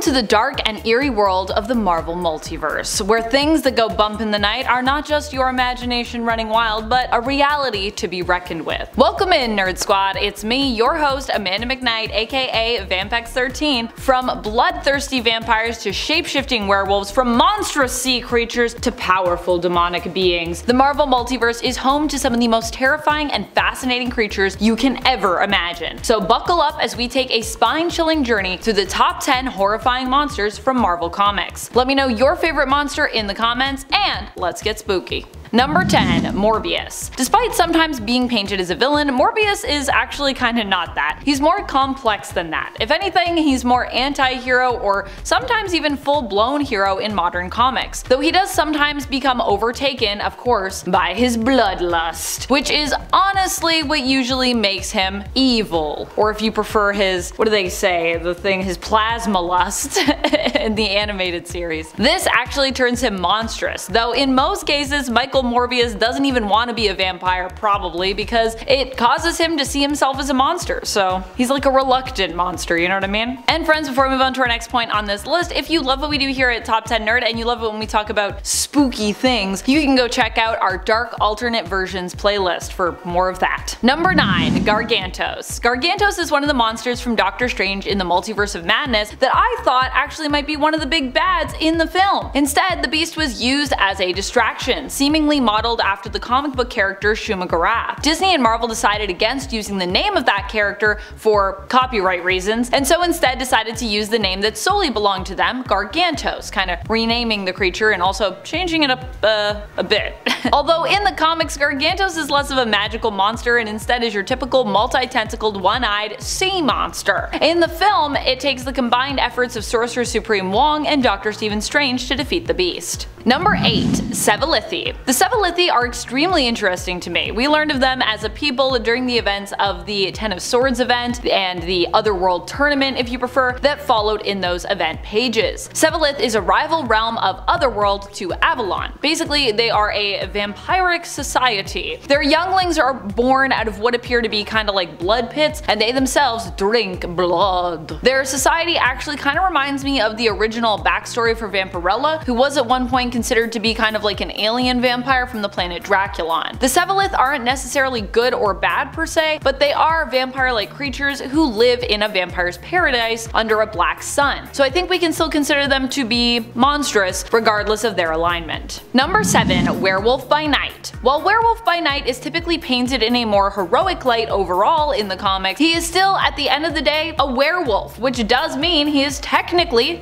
Welcome to the dark and eerie world of the Marvel Multiverse, where things that go bump in the night are not just your imagination running wild, but a reality to be reckoned with. Welcome in, Nerd Squad. It's me, your host, Amanda McKnight, aka Vampex13. From bloodthirsty vampires to shape-shifting werewolves, from monstrous sea creatures to powerful demonic beings, the Marvel Multiverse is home to some of the most terrifying and fascinating creatures you can ever imagine. So buckle up as we take a spine-chilling journey through the top 10 horrifying monsters from Marvel Comics. Let me know your favorite monster in the comments, and let's get spooky. Number 10. Morbius. Despite sometimes being painted as a villain, Morbius is actually kinda not that. He's more complex than that. If anything, he's more anti-hero or sometimes even full-blown hero in modern comics, though he does sometimes become overtaken, of course, by his bloodlust, which is honestly what usually makes him evil. Or if you prefer his, what do they say, his plasma lust in the animated series. This actually turns him monstrous, though in most cases Michael Morbius doesn't even want to be a vampire, probably because it causes him to see himself as a monster, so he's like a reluctant monster, you know what I mean? And friends, before we move on to our next point on this list, if you love what we do here at Top 10 Nerd and you love it when we talk about spooky things, you can go check out our Dark Alternate Versions playlist for more of that. Number 9. Gargantos. Gargantos is one of the monsters from Doctor Strange in the Multiverse of Madness that I thought actually might be one of the big bads in the film. Instead, the beast was used as a distraction, seemingly modeled after the comic book character Shuma-Gorath. Disney and Marvel decided against using the name of that character for copyright reasons, and so instead decided to use the name that solely belonged to them, Gargantos, kinda renaming the creature and also changing it up a bit. Although in the comics, Gargantos is less of a magical monster and instead is your typical multi-tentacled, one-eyed sea monster. In the film, it takes the combined efforts of Sorcerer Supreme Wong and Dr. Stephen Strange to defeat the beast. Number 8. Sevilithi. The Sevilithi are extremely interesting to me. We learned of them as a people during the events of the Ten of Swords event and the Otherworld tournament, if you prefer, that followed in those event pages. Sevilith is a rival realm of Otherworld to Avalon. Basically, they are a vampiric society. Their younglings are born out of what appear to be kinda like blood pits, and they themselves drink blood. Their society actually kinda reminds me of the original backstory for Vampirella, who was at one point considered to be kind of like an alien vampire from the planet Draculon. The Sevilith aren't necessarily good or bad per se, but they are vampire-like creatures who live in a vampire's paradise under a black sun. So I think we can still consider them to be monstrous regardless of their alignment. Number 7. Werewolf by Night. While Werewolf by Night is typically painted in a more heroic light overall in the comics, he is still, at the end of the day, a werewolf, which does mean he is technically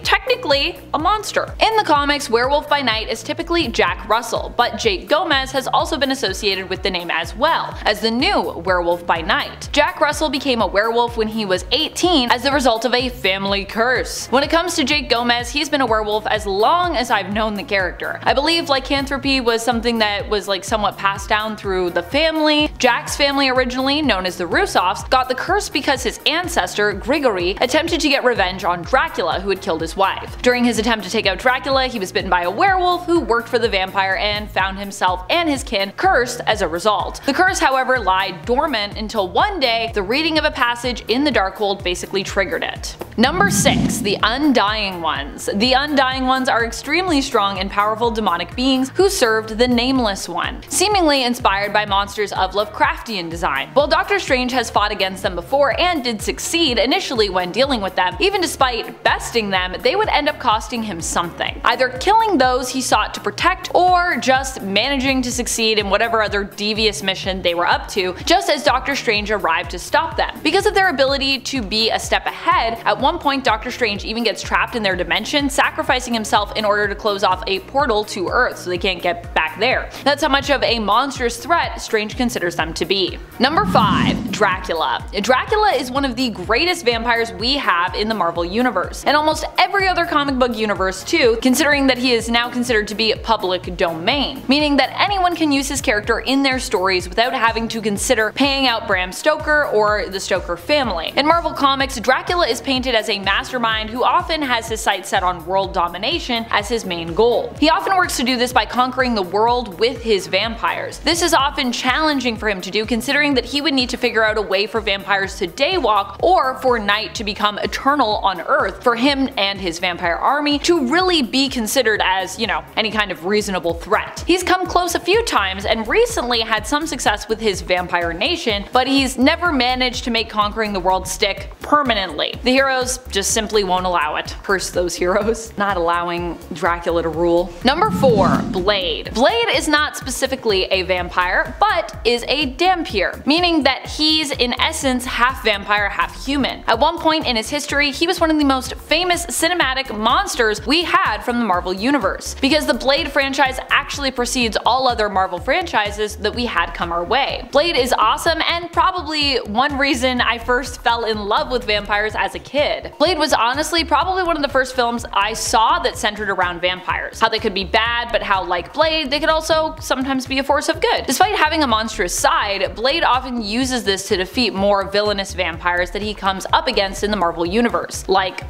a monster. In the comics, Werewolf by Night is typically Jack Russell, but Jake Gomez has also been associated with the name as well, as the new Werewolf by Night. Jack Russell became a werewolf when he was 18 as the result of a family curse. When it comes to Jake Gomez, he's been a werewolf as long as I've known the character. I believe lycanthropy was something that was like somewhat passed down through the family. Jack's family, originally known as the Russoffs, got the curse because his ancestor, Grigory, attempted to get revenge on Dracula, who had killed his wife. During his attempt to take out Dracula, he was bitten by a werewolf who worked for the vampire and found himself and his kin cursed as a result. The curse, however, lied dormant until one day the reading of a passage in the Darkhold basically triggered it. Number 6. The Undying Ones. The Undying Ones are extremely strong and powerful demonic beings who served the Nameless One, seemingly inspired by monsters of Lovecraftian design. While Doctor Strange has fought against them before and did succeed initially when dealing with them, even despite besting them, they would end up costing him something. Either killing those he sought to protect, or just managing to succeed in whatever other devious mission they were up to, just as Doctor Strange arrived to stop them. Because of their ability to be a step ahead, at one point Doctor Strange even gets trapped in their dimension, sacrificing himself in order to close off a portal to Earth so they can't get back there. That's how much of a monstrous threat Strange considers them to be. Number 5. Dracula. Dracula is one of the greatest vampires we have in the Marvel Universe, and almost every other comic book universe too, considering that he is now considered to be public domain, meaning meaning that anyone can use his character in their stories without having to consider paying out Bram Stoker or the Stoker family. In Marvel Comics, Dracula is painted as a mastermind who often has his sights set on world domination as his main goal. He often works to do this by conquering the world with his vampires. This is often challenging for him to do, considering that he would need to figure out a way for vampires to daywalk or for night to become eternal on Earth for him and his vampire army to really be considered as, any kind of reasonable threat. He's come close a few times and recently had some success with his vampire nation, but he's never managed to make conquering the world stick permanently. The heroes just simply won't allow it. Curse those heroes, not allowing Dracula to rule. Number 4. Blade. Blade is not specifically a vampire, but is a dhampir, meaning that he's in essence half vampire, half human. At one point in his history, he was one of the most famous cinematic monsters we had from the Marvel Universe, because the Blade franchise actually precedes all other Marvel franchises that we had come our way. Blade is awesome and probably one reason I first fell in love with vampires as a kid. Blade was honestly probably one of the first films I saw that centered around vampires. How they could be bad, but how, like Blade, they could also sometimes be a force of good. Despite having a monstrous side, Blade often uses this to defeat more villainous vampires that he comes up against in the Marvel Universe, like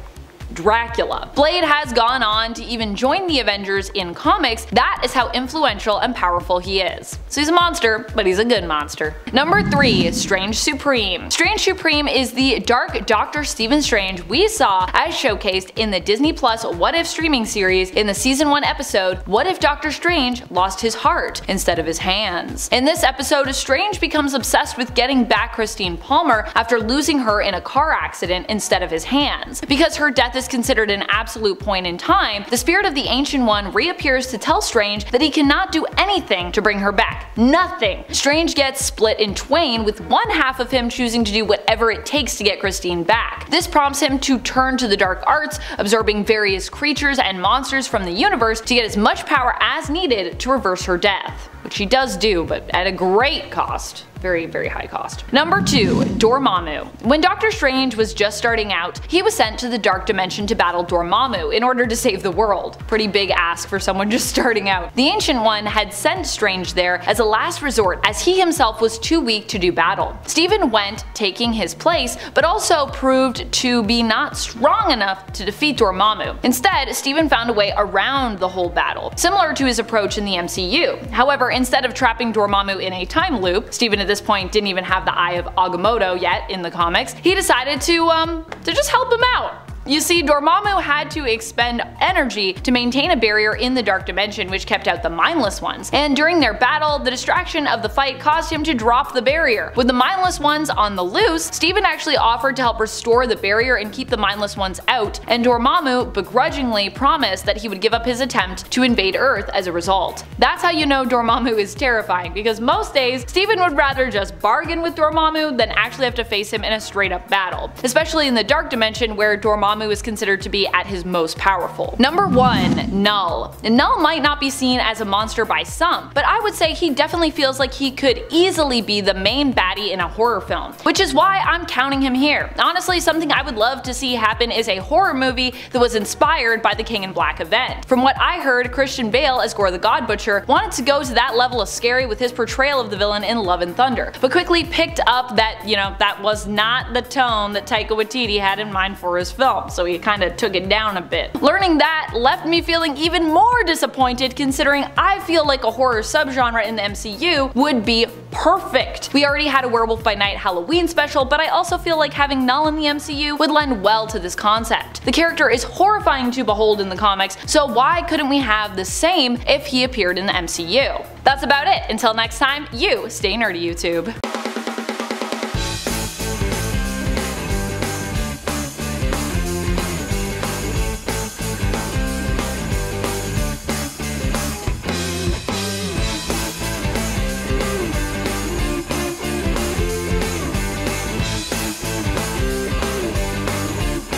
Dracula. Blade has gone on to even join the Avengers in comics. That is how influential and powerful he is. So he's a monster, but he's a good monster. Number 3. Strange Supreme. Strange Supreme is the dark Dr. Stephen Strange we saw as showcased in the Disney Plus What If streaming series in the season 1 episode What If Doctor Strange Lost His Heart instead of his hands. In this episode, Strange becomes obsessed with getting back Christine Palmer after losing her in a car accident instead of his hands. Because her death is considered an absolute point in time, the spirit of the Ancient One reappears to tell Strange that he cannot do anything to bring her back. Nothing. Strange gets split in twain, with one half of him choosing to do whatever it takes to get Christine back. This prompts him to turn to the dark arts, absorbing various creatures and monsters from the universe to get as much power as needed to reverse her death. Which he does do, but at a great cost. Very, very high cost. Number 2. Dormammu. When Doctor Strange was just starting out, he was sent to the Dark Dimension to battle Dormammu in order to save the world. Pretty big ask for someone just starting out. The Ancient One had sent Strange there as a last resort, as he himself was too weak to do battle. Stephen went, taking his place, but also proved to be not strong enough to defeat Dormammu. Instead, Stephen found a way around the whole battle, similar to his approach in the MCU. However, instead of trapping Dormammu in a time loop, Stephen at this point didn't even have the Eye of Agamotto yet in the comics, he decided to just help him out. You see, Dormammu had to expend energy to maintain a barrier in the Dark Dimension which kept out the Mindless Ones, and during their battle, the distraction of the fight caused him to drop the barrier. With the Mindless Ones on the loose, Stephen actually offered to help restore the barrier and keep the Mindless Ones out, and Dormammu begrudgingly promised that he would give up his attempt to invade Earth as a result. That's how you know Dormammu is terrifying, because most days, Stephen would rather just bargain with Dormammu than actually have to face him in a straight up battle, especially in the Dark Dimension where Dormammu is considered to be at his most powerful. Number 1. Null. Null might not be seen as a monster by some, but I would say he definitely feels like he could easily be the main baddie in a horror film, which is why I'm counting him here. Honestly, something I would love to see happen is a horror movie that was inspired by the King in Black event. From what I heard, Christian Bale as Gore the God Butcher wanted to go to that level of scary with his portrayal of the villain in Love and Thunder, but quickly picked up that, that was not the tone that Taika Waititi had in mind for his film, so he kinda took it down a bit. Learning that left me feeling even more disappointed, considering I feel like a horror subgenre in the MCU would be perfect. We already had a Werewolf by Night Halloween special, but I also feel like having Null in the MCU would lend well to this concept. The character is horrifying to behold in the comics, so why couldn't we have the same if he appeared in the MCU? That's about it. Until next time, you stay nerdy, YouTube.